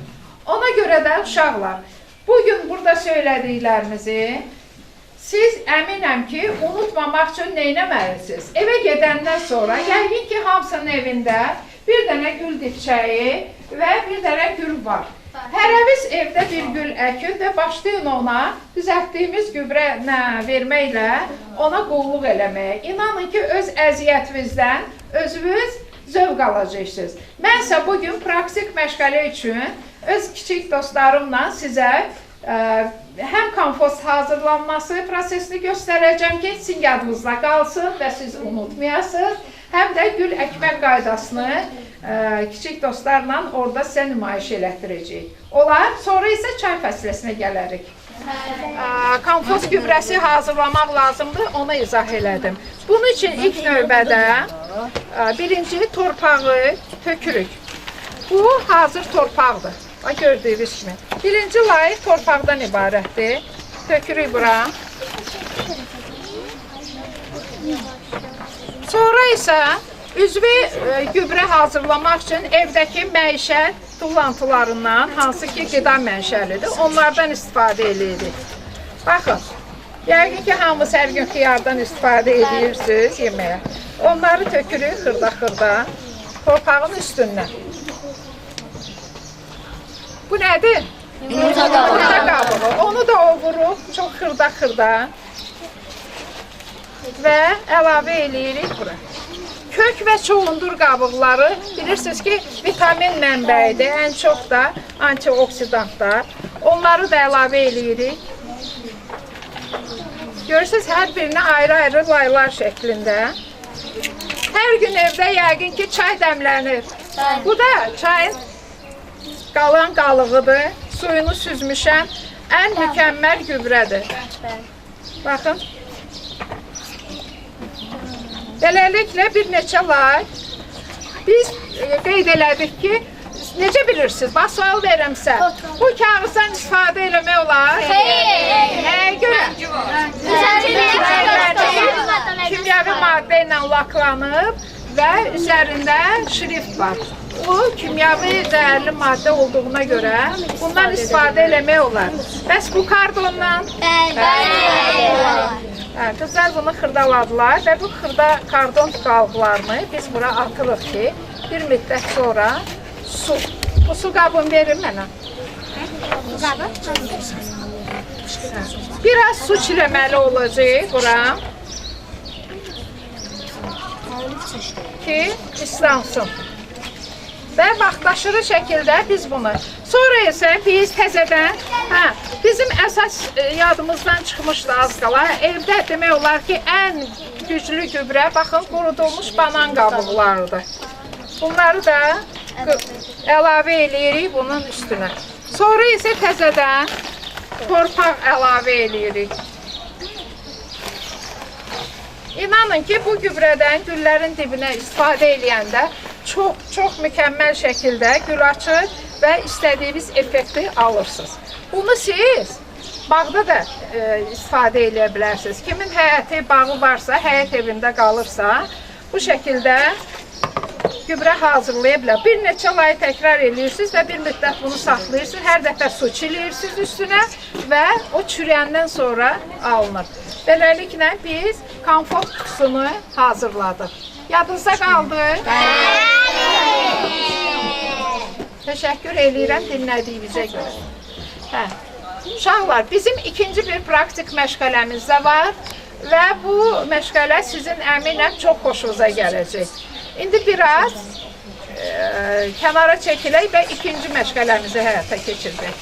Ona görə də uşaqlar, bugün burada söylədiklərimizi siz əminəm ki, unutmamaq üçün neynəməlisiniz? Evə gedəndən sonra, yəqin ki, hamısının evində bir dənə gül dibçəyi və bir dənə gül var. Hərəniz evdə bir gül əkin və başlayın ona düzəltdiyimiz gübrə verməklə ona qulluq eləməyə. İnanın ki, öz əziyyətinizdən özünüz zövq alacaqsınız. Mənsə bugün praktik məşğələ üçün öz kiçik dostlarımla sizə həm kompost hazırlanması prosesini göstərəcəm ki, sizin yadınızda qalsın və siz unutmayasınız. Həm də gül əkmək qaydasını kiçik dostlarla orada sizə nümayiş elətdirəcəyik. Olar, sonra isə çay fəsiləsinə gələrik. Kompost gübrəsi hazırlamaq lazımdır, ona izah elədim. Bunun üçün ilk növbədə birinci torpağı tökürük. Bu hazır torpaqdır. Gördüyünüz kimi. Birinci layıq torpaqdan ibarətdir. Tökürük bura. Sonra isə üzvü gübrə hazırlamaq üçün evdəki məişət tullantılarından, hansı ki qida mənşəlidir, onlardan istifadə edirik. Baxın, yəqin ki, hamınız hər gün xiyardan istifadə edirsiniz yeməyə. Onları tökürük xırda-xırda torpağın üstündən. Bu nədir? Yumurta qabığı. Onu da ovuruq çox xırda-xırda və əlavə eləyirik bura. Kök və çoğundur qabıqları bilirsiniz ki, vitamin mənbəyidir, ən çox da antioksidantlar. Onları da əlavə eləyirik. Görürsünüz, hər birini ayrı-ayrı laylar şəklində. Hər gün evdə yəqin ki, çay dəmlənir. Bu da çayın qalan qalığıdır, suyunu süzmüşəm, ən mükəmməl gübrədir. Baxın. Beləliklə bir neçə lay biz qeyd elədik ki, necə bilirsiniz? Bax, sual verirəm sizə. Bu kağızdan istifadə eləmək olar? Nəyə görə? Kimyəvi maddə ilə laklanıb və üzərində şrift var. Bu, kimyəvi zəhərli maddə olduğuna görə bundan istifadə eləmək olar. Bəs bu kardondan? Bəli. Qızlar bunu xırdaladılar və bu xırda kardon qalıqlarını biz bura atırıq ki, bir müddət sonra su. Bu su qabını verin mənə. Biraz su çiləməli olacaq bura. Ki, islansın. Və vaxtaşırı şəkildə biz bunu. Sonra isə biz təzədən, bizim əsas yadımızdan çıxmışdı az qala. Evdə demək olar ki, ən güclü gübrə, baxın, qurudulmuş banan qabıqlarıdır. Bunları da əlavə eləyirik bunun üstünə. Sonra isə təzədən torpaq əlavə eləyirik. İnanın ki, bu gübrədən güllərin dibinə istifadə eləyəndə çox mükəmməl şəkildə gül açır və istədiyiniz effekti alırsınız. Bunu siz bağda da istifadə eləyə bilərsiniz. Kimin həyəti, bağı varsa, həyət evində qalırsa, bu şəkildə gübrə hazırlaya bilər. Bir neçə layı təkrar edirsiniz və bir müddət bunu saxlayırsınız. Hər dəfə su çiləyirsiniz üstünə və o çürüyəndən sonra alınır. Beləliklə biz kompost qutusunu hazırladıq. Yadınıza qaldı? Təşəkkür eləyirəm dinlədiyinizə görə. Hə. Uşaqlar, bizim ikinci bir praktik məşğələmiz də var və bu məşğələ sizin əminəm çox xoşunuza gələcək. İndi biraz kənara çəkilək və ikinci məşğələmizi həyata keçirdək.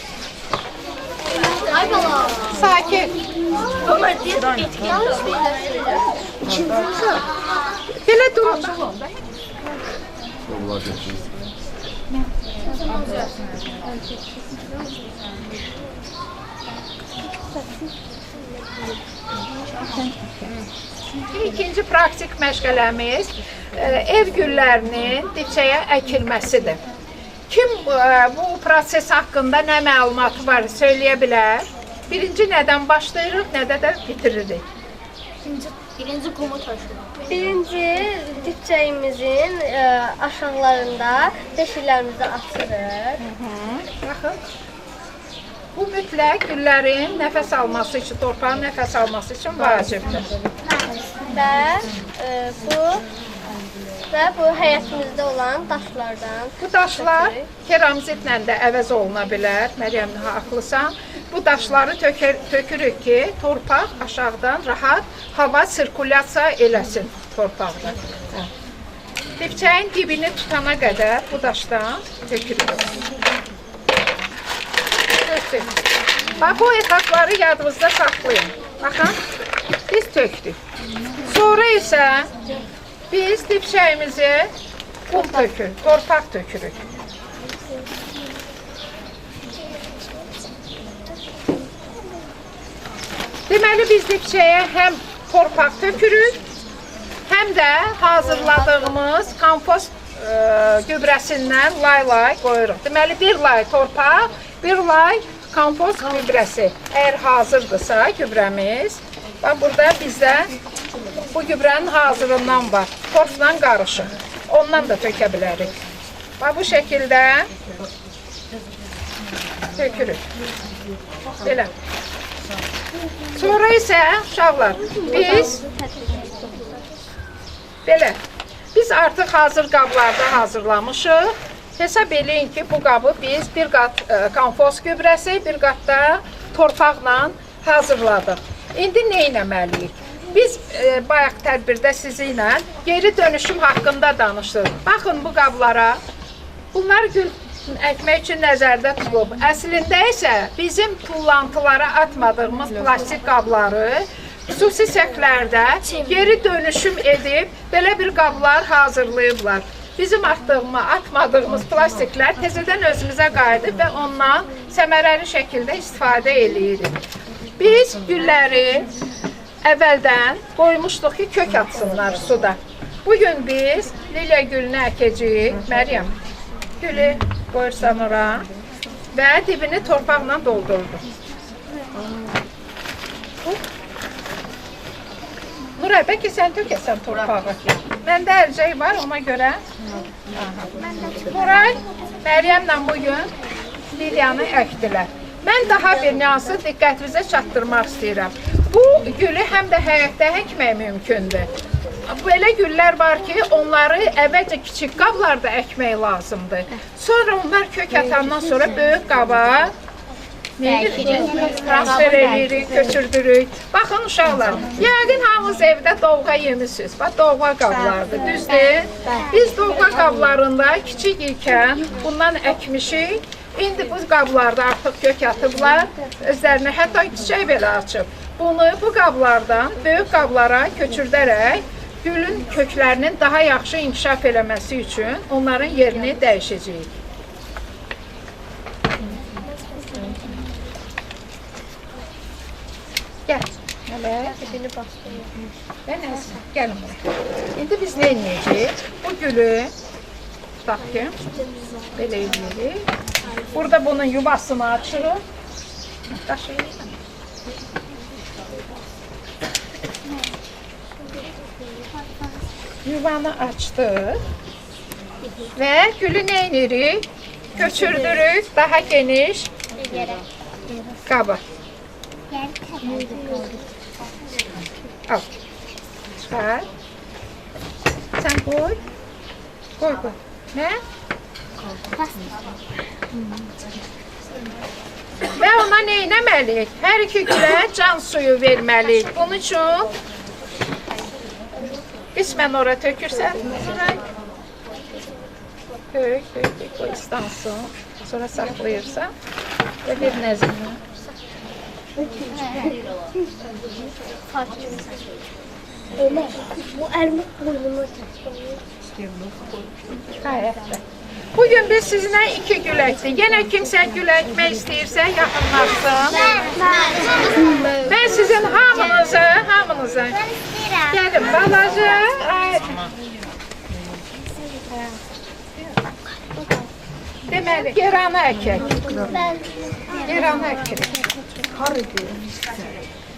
Ay bala. Sakit. İkinci. Belə durun. İkinci praktik məşğələmiz ev güllərinin dibçəyə əkilməsidir. Kim bu proses haqqında nə məlumatı var söyləyə bilər? Birinci nədən başlayırıq, nədə də bitiririk? Birinci qumu tökürük. Birinci dibçəyimizin aşağılarında deşiklərimizi açırıq. Baxın. Bu mütləq güllərin nəfəs alması üçün, torpağın nəfəs alması üçün vacibdir. Və bu həyətimizdə olan daşlardan. Bu daşlar keramzitlə də əvəz oluna bilər. Məryəm, haqlısan. Bu daşları tökürük ki, torpaq aşağıdan rahat hava sirkulyasiya eləsin torpaqda. Dibçəyin dibini tutana qədər bu daşdan tökürük. Bax, bu etapları yadınızda saxlayın. Baxın, biz tökdük. Sonra isə biz dibçəyimizi qum tökürük, torpaq tökürük. Deməli, biz dibçəyə həm torpaq tökürük, həm də hazırladığımız kompost gübrəsindən lay-lay qoyuruq. Deməli, bir lay torpaq, bir lay kompost gübrəsi. Əgər hazırdırsa gübrəmiz, bax, burada bizdə bu gübrənin hazırından var. Torfla qarışıq. Ondan da tökə bilərik. Bax, bu şəkildə tökürük. Belə. Sonra isə, uşaqlar, biz artıq hazır qablarda hazırlamışıq. Hesab eləyin ki, bu qabı biz bir qat kompost gübrəsi, bir qat da torpaqla hazırladıq. İndi nə etməliyik? Biz bayaq tədbirdə sizinlə geri dönüşüm haqqında danışdıq. Baxın bu qablara. Bunlar gül əkmək üçün nəzərdə tutulub. Əslində isə bizim tullantılara atmadığımız plastik qabları xüsusi səxlərdə geri dönüşüm edib belə bir qablar hazırlayıblar. Bizim atmadığımız plastiklər təzədən özümüzə qayıdıb və ondan səmərəli şəkildə istifadə edirik. Biz gülləri əvvəldən qoymuşduq ki, kök atsınlar suda. Bugün biz lilya gülünü əkəcəyik. Məryəm, gülü qoyursan ora və dibini torpaqla doldurduq. Nuray, bəlkə sən tökəsən torpağı. Məndə ərcək var, ona görə. Nuray, Məryəmlə bugün lilyanı əkdilər. Mən daha bir nüansı diqqətinizə çatdırmaq istəyirəm. Bu gülü həm də həyətdə əkmək mümkündür. Belə güllər var ki, onları əvvəlcə kiçik qablarda əkmək lazımdır. Sonra onlar kök atandan sonra böyük qaba transfer edirik, köçürdürük. Baxın uşaqlar, yəqin hamınız evdə dovğa yemişsiniz. Bax, dovğa qablardır, düzdür? Biz dovğa qablarında kiçik ikən bundan əkmişik. İndi bu qablarda artıq kök atıblar, özlərinə hətta çiçək belə açıb. Bunu bu qablardan böyük qablara köçürdərək gülün köklərinin daha yaxşı inkişaf eləməsi üçün onların yerini dəyişəcəyik. Gəl. Hələ. Mən əzim. Gəlin bura. İndi biz nə edəcəyik? Bu gülü tutaq ki, belə edirik. Burada bunun yuvasını açırıq. Daşıyıq. Yuvanı açdıq və gülü nə edirik? Köçürdürük daha geniş qaba. Al. Çıxar. Sən qoy. Qoy. Nə? Və ona nə etməliyik? Hər iki gülə can suyu verməliyik. Bunun üçün qismən ora tökürsən, sonra tök, qoy istansın. Sonra saxlayırsan və bir nəzimlə. Bu elmi burnunu çəkir. Hayətdə. Bugün biz sizinlə 2 güləkdir. Yenə kimsə gül əkmək istəyirsə yaxınlaşsın. Mən sizin hamınızı gəlin balacı. Deməli, geranı əkək. Geranı əkək.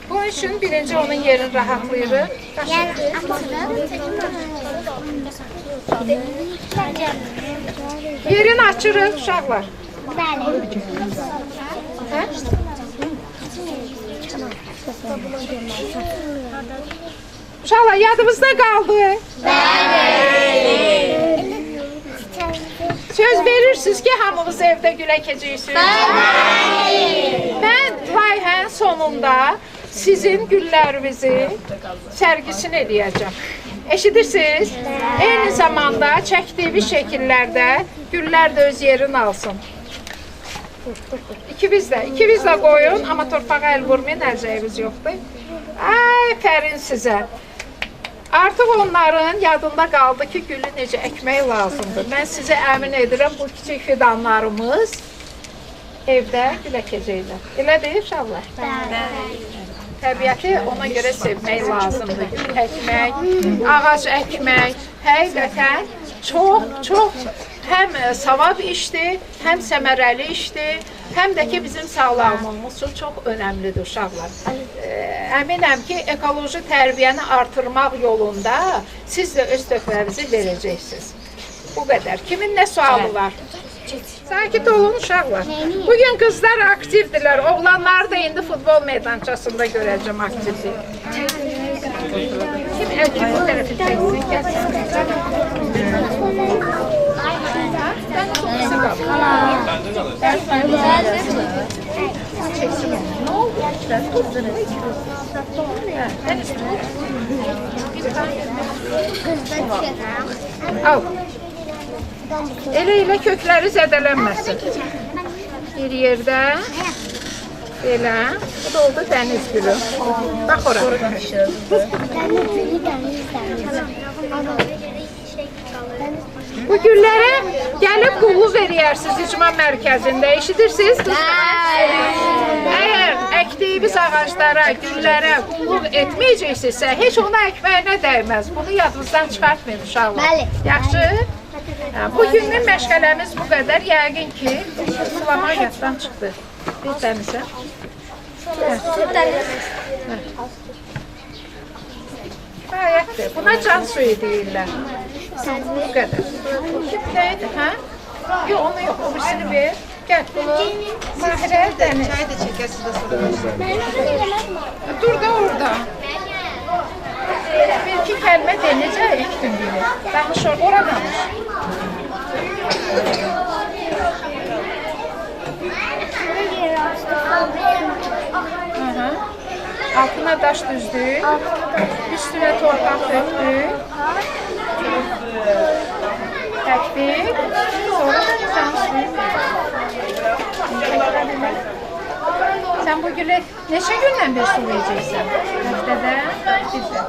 Bunun üçün birinci onun yerini rahatlayırıq. Yerini açırıq uşaqlar. Uşaqlar yadımızda qaldı. Söz verirsiniz ki hamımız evdə gül əkəcəksiniz. Mən layihənin sonunda sizin güllərinizi sərgisini edəcəm. Eşidirsiniz? Eyni zamanda çəkdiyimiz şəkillərdə güllər də öz yerini alsın. İkiniz də qoyun, amma torpağa əl vurmayın, əlcəyimiz yoxdur. Aferin sizə. Artıq onların yadında qaldı ki, gülü necə əkmək lazımdır. Mən sizə əmin edirəm, bu kiçik fidanlarımız evdə gül əkəcəklər. Elə deyil uşaqlar? Təbiəti ona görə sevmək lazımdır. Gül əkmək, ağac əkmək həqiqətən çox həm savab işdir, həm səmərəli işdir, həm də ki bizim sağlamlığımız üçün çox önəmlidir uşaqlar. Əminəm ki, ekoloji tərbiyəni artırmaq yolunda siz də öz töhfənizi verəcəksiniz. Bu qədər. Kimin nə sualı var? Sakit olun uşaqlar. Bugün qızlar aktivdirlər. Oğlanları da indi futbol meydançasında görəcəm aktivdir. Kim əlki bu tərəfi çəksin, gəlsin. Sən çox qısa qal. Çəksin onu. Nə oldu? Al. Elə kökləri zədələnməsin. Bir yerdə belə. Bu da oldu dəniz gülü. Bax ora. Bu güllərə gəlib qulluq eləyərsiniz icma mərkəzində. Eşidirsiniz? Əgər əkdiyimiz ağaclara, güllərə qulluq etməyəcəksinizsə, heç onu əkməyinə dəyməz. Bunu yadınızdan çıxartmayın uşaqlar. Yaxşı? Bugünün məşğələmiz bu qədər. Yəqin ki, sulama yaddan çıxdı. Bir təmizə. Gayətdir. Buna can suyu deyirlər. Bu qədər. Kim neydi, hə? Yox, onu yox, o birisini ver. Gəl. Mahirə dəniz. Çay da çəkəsiz də sonra. Dur da orada. Bir-iki kəlmə de, necə əkdin gülü? Danış ora danış. Altına daş düzdük, üstünə torpaq döktük, təkdik, sonra can suyu. Sən bu gülü neçə gündən bir sulayacaqsan? Həftədən, bizdə.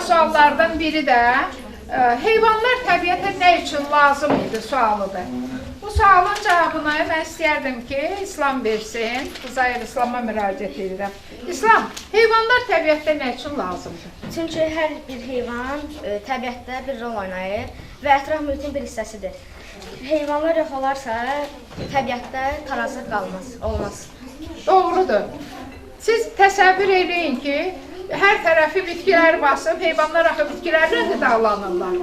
suallardan biri də heyvanlar təbiətə nə üçün lazım idi sualıdır. Bu sualın cavabını mən istəyərdim ki, İslam versin. Kızayır İslam'a müraciət edirəm. İslam, heyvanlar təbiətdə nə üçün lazımdır? Çünki hər bir heyvan təbiətdə bir rol oynayır və ətraf mühitin bir hissəsidir. Heyvanlar yox olarsa, təbiətdə tarazlıq olmaz. Doğrudur. Siz təsəvvür eləyin ki, hər tərəfi bitkilər basıb, heyvanlar axı bitkilərlə qidalanırlar.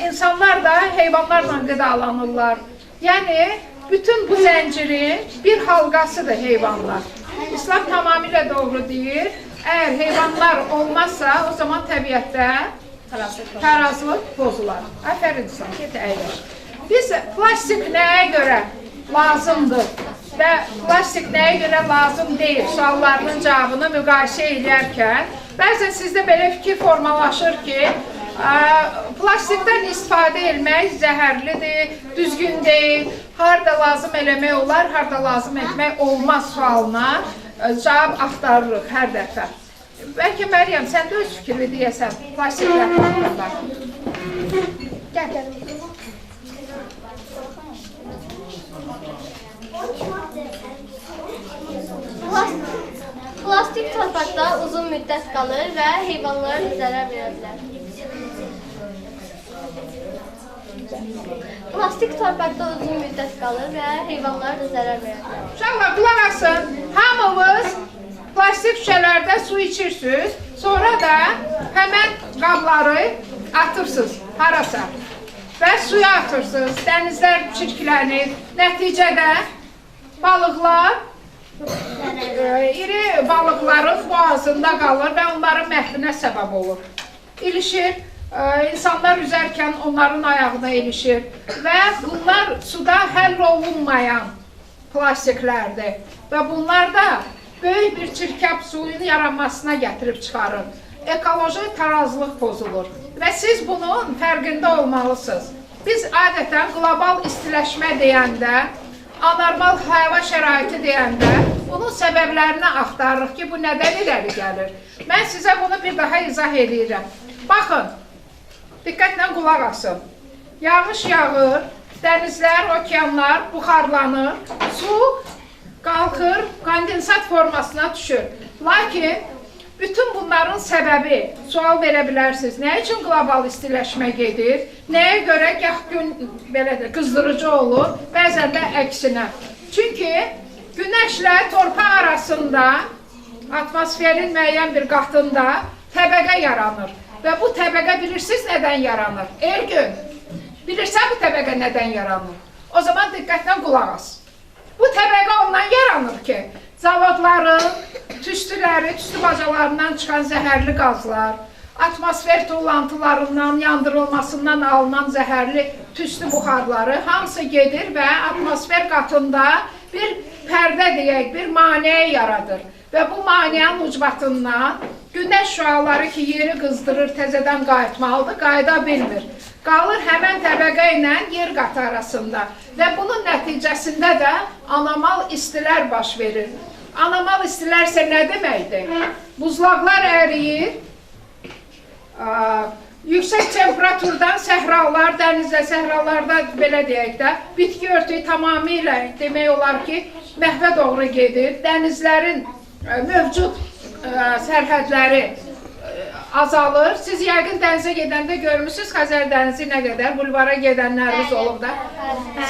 İnsanlar da heyvanlarla qidalanırlar. Yəni, bütün bu zəncirin bir halqasıdır heyvanlar. İslam tamamilə doğru deyir. Əgər heyvanlar olmazsa, o zaman təbiətdə tarazlıq pozular. Əfərin İslam, get əyləş. Biz plastik nəyə görə lazımdır və plastik nəyə görə lazım deyil suallarının cavabını müqayisə edərkən bəzən sizdə belə fikir formalaşır ki, plastikdən istifadə etmək zəhərlidir, düzgün deyil, harada lazım eləmək olar, harada lazım etmək olmaz sualına cavab axtarırıq hər dəfə. Bəlkə Məryəm, sən də öz fikrini deyəsən plastiklər haqqında. Gəl. uzun müddət qalır və heyvanlara zərər verə bilər. Plastik torpaqda uzun müddət qalır və heyvanlara da zərər verə bilər. Uşaqlar, qulaq asın. Hamınız plastik şüşələrdə su içirsiniz, sonra da həmən qabları atırsınız harasa və suya atırsınız. Dənizlər çirklənir. Nəticədə balıqlar iri balıqların boğazında qalır və onların məhvinə səbəb olur. İlişir, insanlar üzərkən onların ayağına ilişir və bunlar suda həll olunmayan plastiklərdir və bunlar da böyük bir çirkab suyun yaranmasına gətirib çıxarır. Ekoloji tarazlıq pozulur və siz bunun fərqində olmalısınız. Biz adətən qlobal istiləşmə deyəndə, anormal hava şəraiti deyəndə bunun səbəblərini axtarırıq ki, bu nədən irəli gəlir. Mən sizə bunu bir daha izah edirəm. Baxın, diqqətlə qulaq asın. Yağış yağır, dənizlər, okeanlar buxarlanır, su qalxır, kondensat formasına düşür. Lakin bütün bunların səbəbi, sual verə bilərsiniz, nə üçün qlobal istiləşmə gedir, nəyə görə gah gün qızdırıcı olur, bəzən də əksinə. Çünki günəşlə torpaq arasında, atmosferin müəyyən bir qatında təbəqə yaranır. Və bu təbəqə bilirsiniz nədən yaranır? Elgün, bilirsən bu təbəqə nədən yaranır? O zaman diqqətlə qulaq as. Bu təbəqə ondan yaranır ki, zavodların tüstüləri, tüstü bacalarından çıxan zəhərli qazlar, atmosfer tullantılarından, yandırılmasından alınan zəhərli tüstü buxarları hamısı gedir və atmosfer qatında bir pərdə deyək, bir maneə yaradır. Və bu maneənin ucbatından günəş şüaları ki, yeri qızdırır, təzədən qayıtmalıdır, qayıda bilmir. Qalır həmən təbəqə ilə yer qatı arasında və bunun nəticəsində də anormal istilər baş verir. Anormal istilər isə nə deməkdir? Buzlaqlar əriyir, yüksək temperaturdan səhralar, dənizdə, səhralarda belə deyək də, bitki örtüyü tamamilə demək olar ki, məhvə doğru gedir. Dənizlərin mövcud sərhədləri azalır. Siz yəqin dənizə gedəndə görmüşsünüz Xəzər dənizi nə qədər, bulvara gedənlərimiz olub da,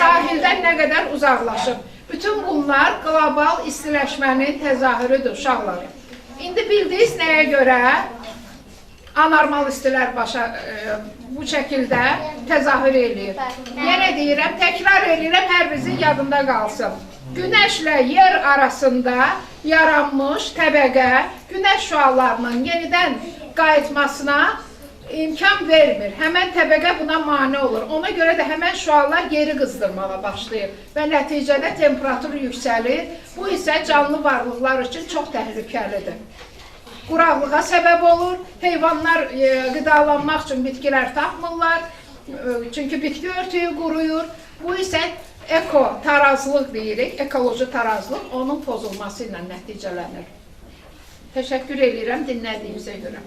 sahildən nə qədər uzaqlaşıb. Bütün bunlar qlobal istiləşmənin təzahürüdür, uşaqlar. İndi bildiniz nəyə görə anormal istilər bu şəkildə təzahür eləyir. Yenə deyirəm, təkrar eləyirəm, hər birinizin yadında qalsın. Günəşlə yer arasında yaranmış təbəqə günəş şüalarının yenidən qayıtmasına imkan vermir. Həmən təbəqə buna mane olur. Ona görə də həmən şüalar yeri qızdırmağa başlayır və nəticədə temperatur yüksəlir. Bu isə canlı varlıqlar üçün çox təhlükəlidir. Quraqlığa səbəb olur, heyvanlar qidalanmaq üçün bitkilər tapmırlar, çünki bitki örtüyü quruyur. Bu isə eko-tarazlıq deyirik, ekoloji tarazlıq onun pozulması ilə nəticələnir. Təşəkkür edirəm dinlədiyimizə görə.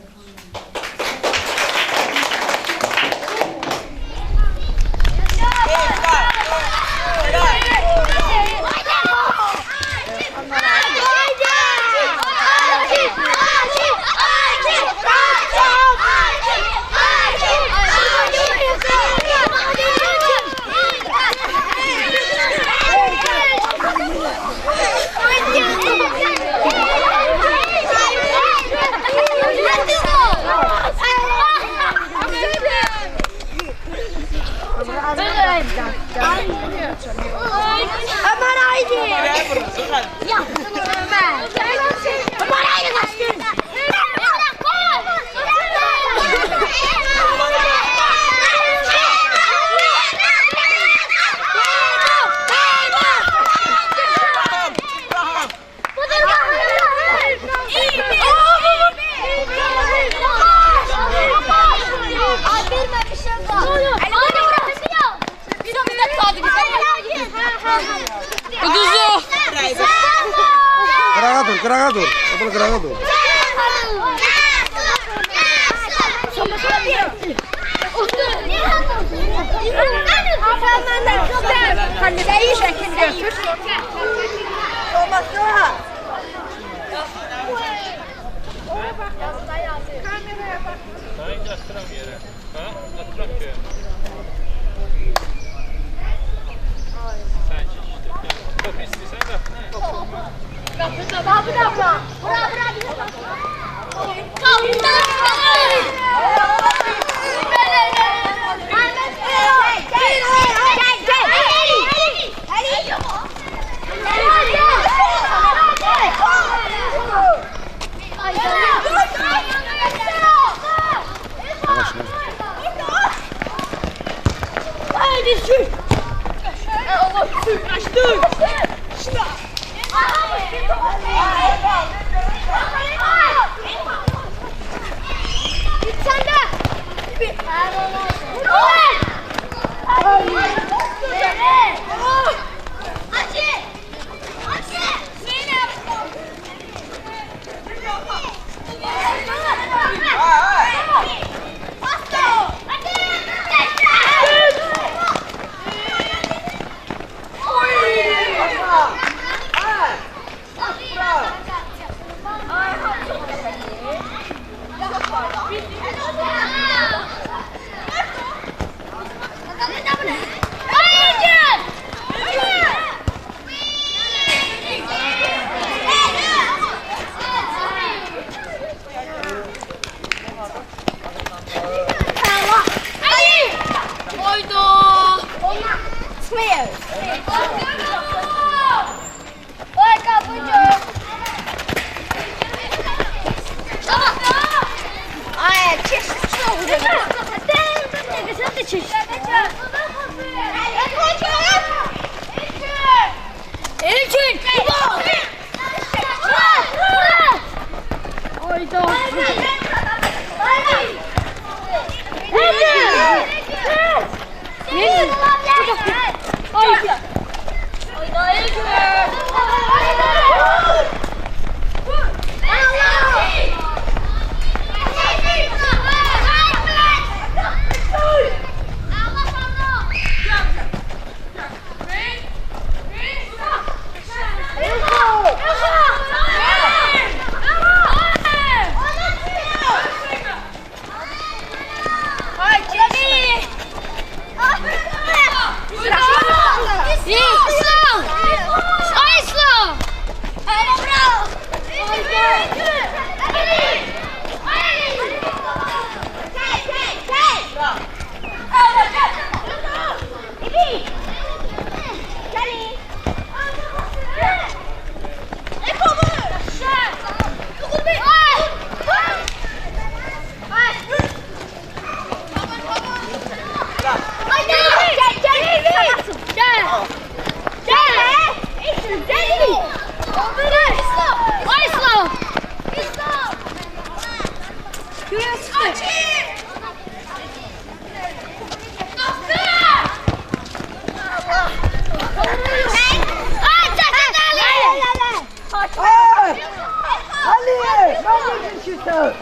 Ömer haydi. Ya. Ömer haydi kaçtın. Kırağa dur. Abla kırağa dur. Kaliteyi şekil götür. Ali! Ne yapıyorsun?